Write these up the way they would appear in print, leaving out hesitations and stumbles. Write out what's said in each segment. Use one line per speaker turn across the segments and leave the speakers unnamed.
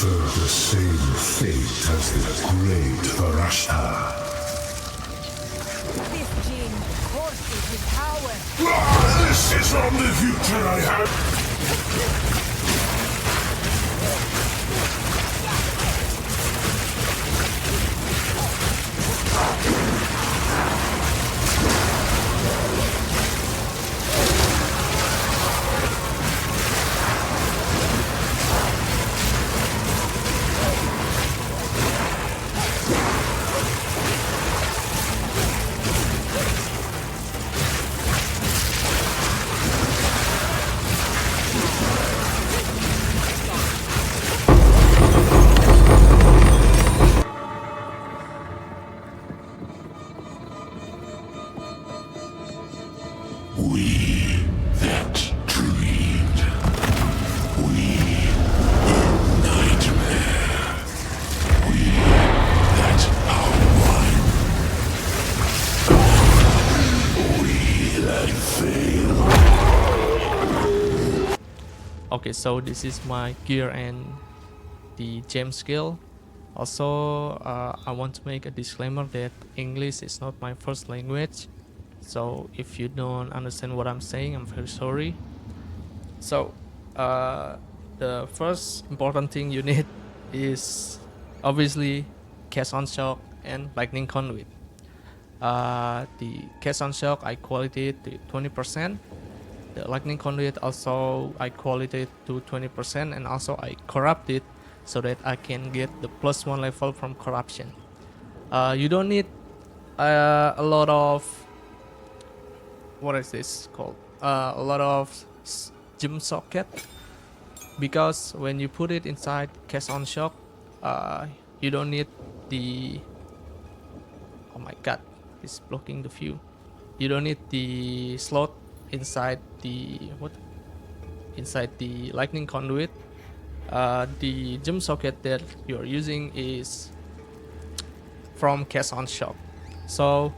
suffer the same fate as the great Varashta.
This gene courses with power.
This is not the future I had.
Okay, so this is my gear and the gem skill. Also, I want to make a disclaimer that English is not my first language, so if you don't understand what I'm saying, I'm very sorry. So, the first important thing you need is obviously Cast on Shock and Lightning Conduit. The Cast on Shock I quality it to 20%. The Lightning Conduit also I quality it to 20%, and also I corrupt it so that I can get the +1 level from corruption. You don't need a lot of, what is this called? A lot of gem socket, because when you put it inside Cast on Shock, you don't need the, oh my god, it's blocking the view. You don't need the slot inside the inside the Lightning Conduit. The gem socket that you're using is from Cast on Shock, so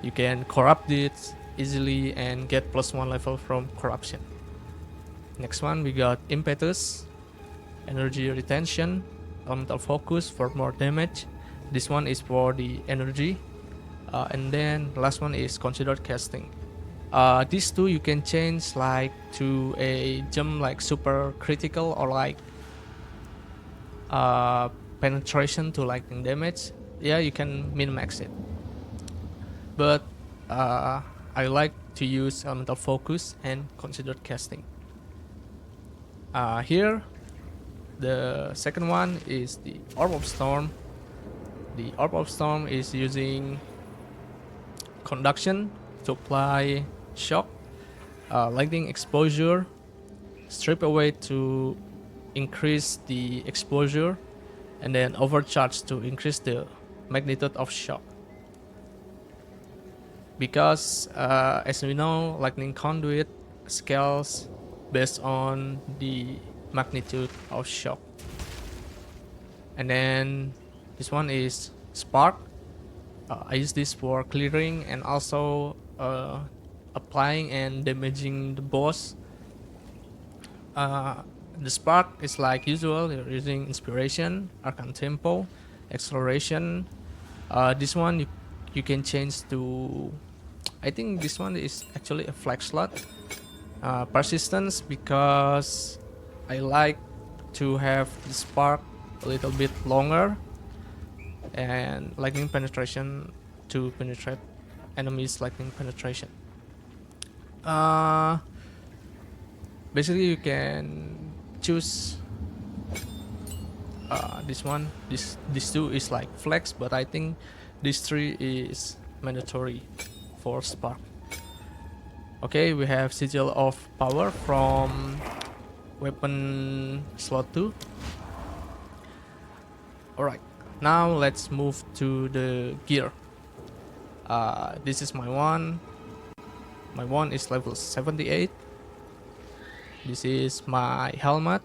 you can corrupt it easily and get +1 level from corruption. Next one, we got Impetus, Energy Retention, Elemental Focus for more damage. This one is for the energy, and then the last one is Considered Casting. These two you can change like to a gem like super critical or like penetration to lightning damage. Yeah, you can min-max it, but I like to use Elemental Focus and Considered Casting. Here, the second one is the Orb of Storm. The Orb of Storm is using Conduction to apply shock, lightning exposure, strip away to increase the exposure, and then overcharge to increase the magnitude of shock. Because as we know, Lightning Conduit scales based on the magnitude of shock. And then this one is Spark. I use this for clearing and also applying and damaging the boss. The Spark is like usual, you're using Inspiration, Arcane Tempo, Acceleration. This one you can change to, I think this one is actually a flex slot. Persistence, because I like to have the Spark a little bit longer, and Lightning Penetration to penetrate enemies. Lightning Penetration. Basically you can choose this one. This two is like flex, but I think this three is mandatory for Spark. Okay, we have Sigil of Power from weapon slot 2. Alright, now let's move to the gear. This is my one. My one is level 78. This is my helmet,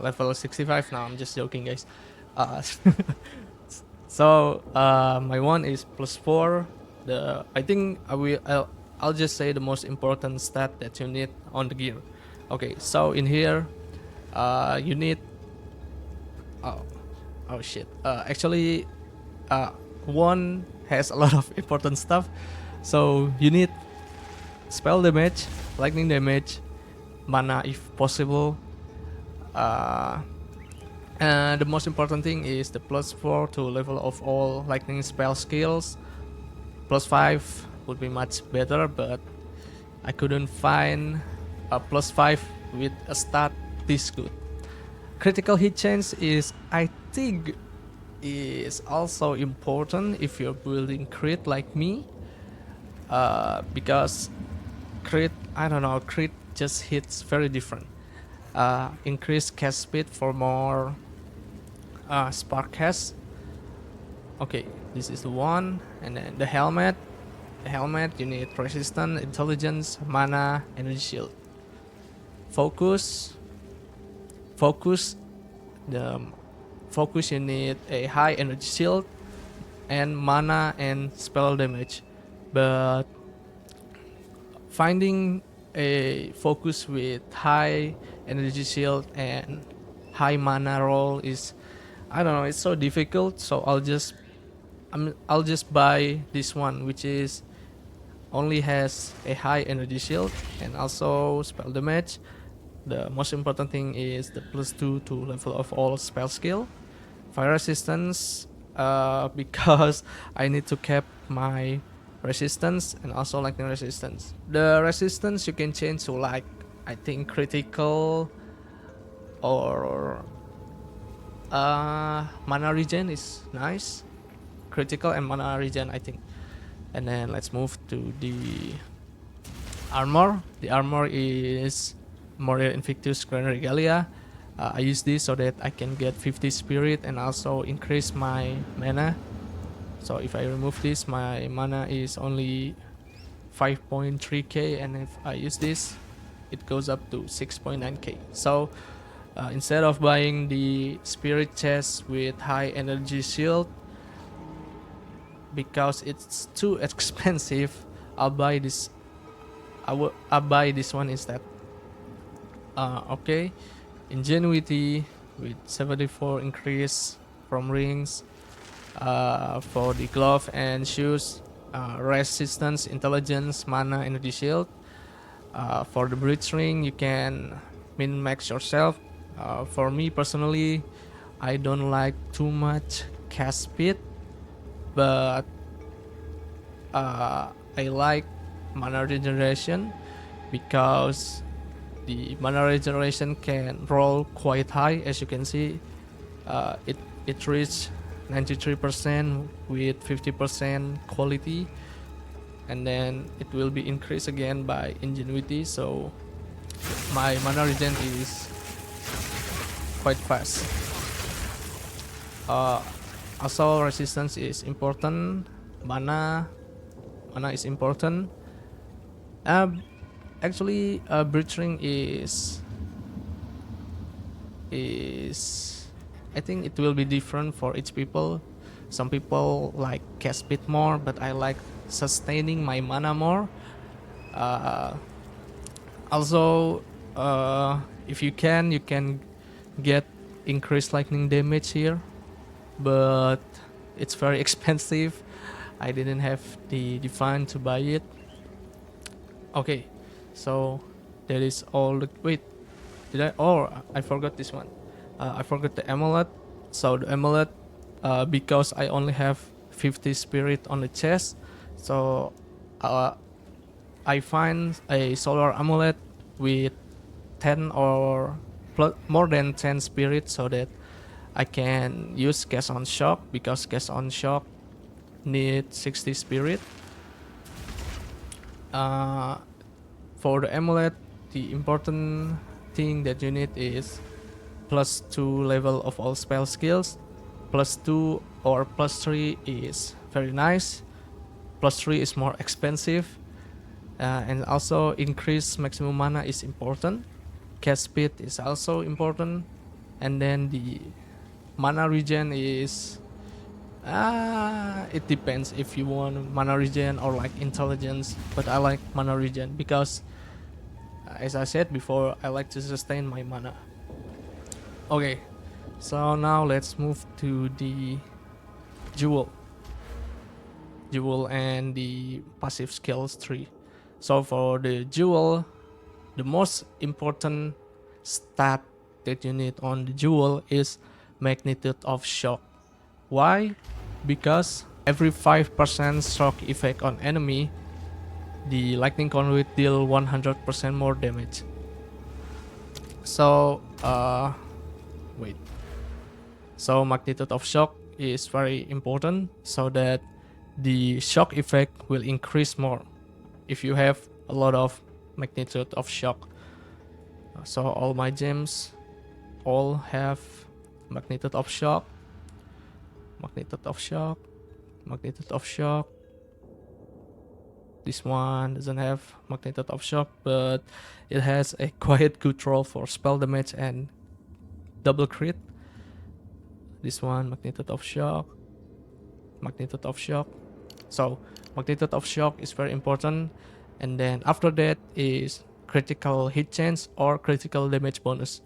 level 65. Now I'm just joking, guys. So my one is +4. I think I'll just say the most important stat that you need on the gear. Okay, so in here you need Oh, oh shit. Actually, uh, one has a lot of important stuff. So you need spell damage, lightning damage, mana if possible. Uh, and the most important thing is the +4 to level of all lightning spell skills. +5 would be much better, but I couldn't find a +5 with a stat this good. Critical hit chance is, I think, is also important if you're building crit like me, because crit, I don't know, crit just hits very different. Increase cast speed for more spark cast. Okay, this is the one, and then the helmet. The helmet, you need resistance, intelligence, mana, energy shield. Focus. Focus. The focus, you need a high energy shield and mana and spell damage. But finding a focus with high energy shield and high mana roll is, I don't know, it's so difficult. So I'll just buy this one, which is only has a high energy shield and also spell damage. The most important thing is the +2 to level of all spell skill. Fire resistance, because I need to cap my resistance and also lightning resistance. The resistance you can change to, like, I think critical or mana regen is nice. Critical and mana regen, I think. And then let's move to the armor. The armor is Moria Invictus Grand Regalia. I use this so that I can get 50 spirit and also increase my mana. So if I remove this, my mana is only 5.3k, and if I use this, it goes up to 6.9k. So instead of buying the spirit chest with high energy shield, because it's too expensive, I'll buy this. I'll buy this one instead. Okay, ingenuity with 74 increase from rings. For the glove and shoes, resistance, intelligence, mana, energy shield. For the bridge ring, you can min max yourself. For me personally, I don't like too much cast speed, but I like mana regeneration, because the mana regeneration can roll quite high. As you can see, it reached 93% with 50% quality, and then it will be increased again by ingenuity. So my mana regen is quite fast. Also resistance is important. Mana is important. Actually, bridge ring is I think it will be different for each people. Some people like cast speed more, but I like sustaining my mana more. Also, if you can get increased lightning damage here, but it's very expensive. I didn't have the divine to buy it. Okay, so that is all. Wait, did I? Oh, I forgot this one. I forgot the amulet. So the amulet, because I only have 50 spirit on the chest, so I find a solar amulet with 10 or more than 10 spirit, so that I can use Cast on Shock, because Cast on Shock need 60 spirit. For the amulet, the important thing that you need is +2 level of all spell skills. +2 or +3 is very nice. +3 is more expensive, and also increase maximum mana is important. Cast speed is also important, and then the mana regen is it depends if you want mana regen or like intelligence, but I like mana regen because, as I said before, I like to sustain my mana. Okay, So now let's move to the jewel and the passive skills tree. So for the jewel, the most important stat that you need on the jewel is magnitude of shock. Why? Because every 5% shock effect on enemy, the lightning conduit deal 100% more damage. So wait. So magnitude of shock is very important so that the shock effect will increase more if you have a lot of magnitude of shock. So all my gems all have magnitude of shock, magnitude of shock, magnitude of shock. This one doesn't have magnitude of shock, but it has a quite good roll for spell damage and double crit. This one, magnitude of shock, magnitude of shock. So magnitude of shock is very important, and then after that is critical hit chance or critical damage bonus.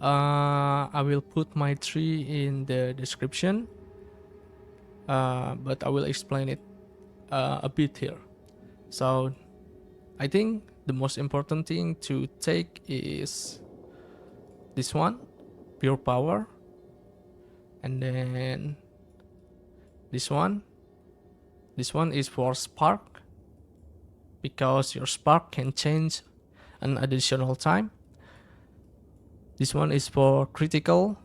I will put my tree in the description, but I will explain it a bit here. So I think the most important thing to take is this one, pure power, and then this one is for spark, because your spark can change an additional time. This one is for critical,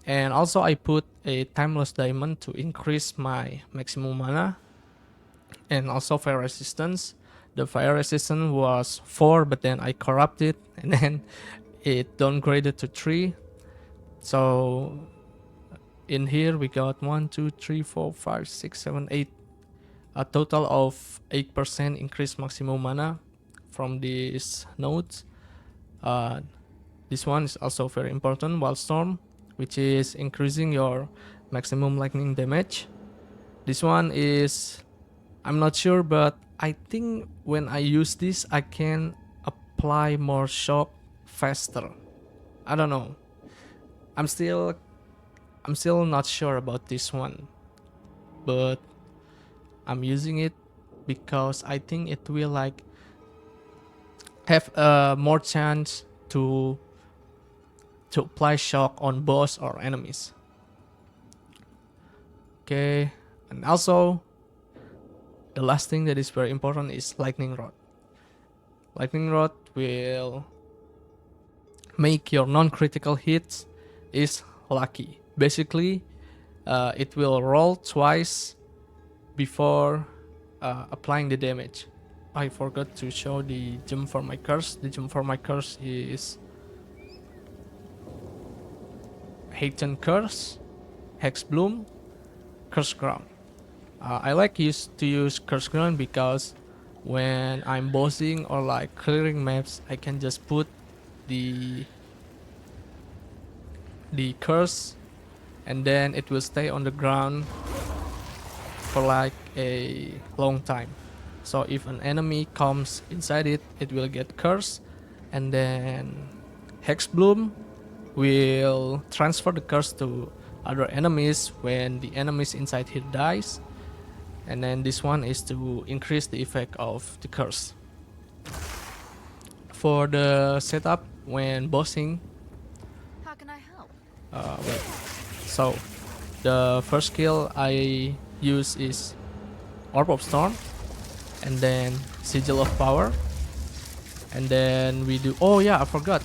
and also I put a timeless diamond to increase my maximum mana, and also fire resistance. The fire resistance was 4, but then I corrupted and then it downgraded to 3. So in here we got 1, 2, 3, 4, 5, 6, 7, 8. A total of 8% increased maximum mana from these nodes. This one is also very important, Wildstorm, which is increasing your maximum lightning damage. This one is, I'm not sure, but I think when I use this I can apply more shock faster. I don't know. I'm still not sure about this one, but I'm using it because I think it will like have more chance to apply shock on boss or enemies. Okay, and also the last thing that is very important is lightning rod. Lightning rod will make your non-critical hits is lucky. Basically, it will roll twice before applying the damage. I forgot to show the gem for my curse. The gem for my curse is Haten Curse, Hex Bloom, Curse Ground. I like to use Curse Ground because when I'm bossing or like clearing maps, I can just put the curse and then it will stay on the ground for like a long time. So if an enemy comes inside it, it will get cursed, and then Hex Bloom will transfer the curse to other enemies when the enemies inside here dies, and then this one is to increase the effect of the curse. For the setup when bossing,
How can I help?
wait. So the first skill I use is Orb of Storm, and then Sigil of Power, and then we do, oh yeah, I forgot,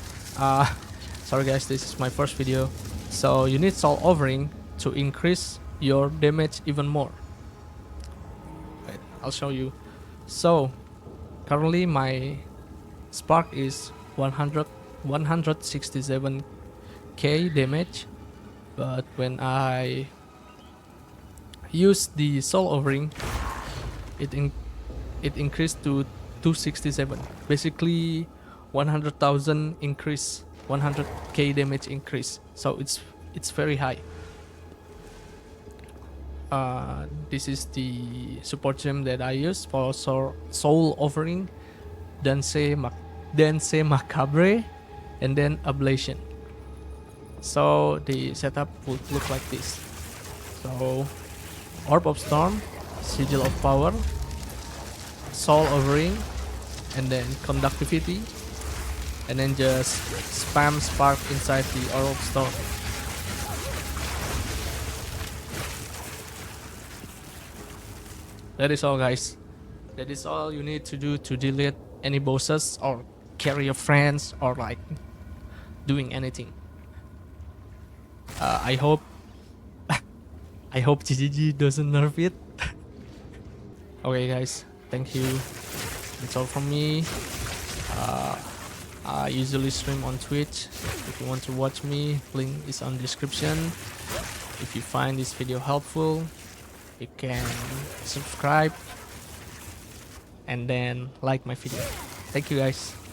sorry guys, this is my first video. So you need Soul Offering to increase your damage even more. Wait, I'll show you. So currently my spark is 167k damage, but when I use the Soul Offering, it increased to 267. Basically 100,000 increase, 100k damage increase. So it's very high. This is the support gem that I use for Soul Offering, Danse Macabre, and then Ablation. So the setup would look like this. So Orb of Storm, Sigil of Power, Soul Overing, and then Conductivity, and then just spam Spark inside the Orb of Storm. That is all, guys. That is all you need to do to delete any bosses or carry your friends or like doing anything. I hope I hope GGG doesn't nerf it. Okay, guys, thank you. That's all from me. I usually stream on Twitch. If you want to watch me, link is on description. If you find this video helpful, you can subscribe and then like my video. Thank you, guys.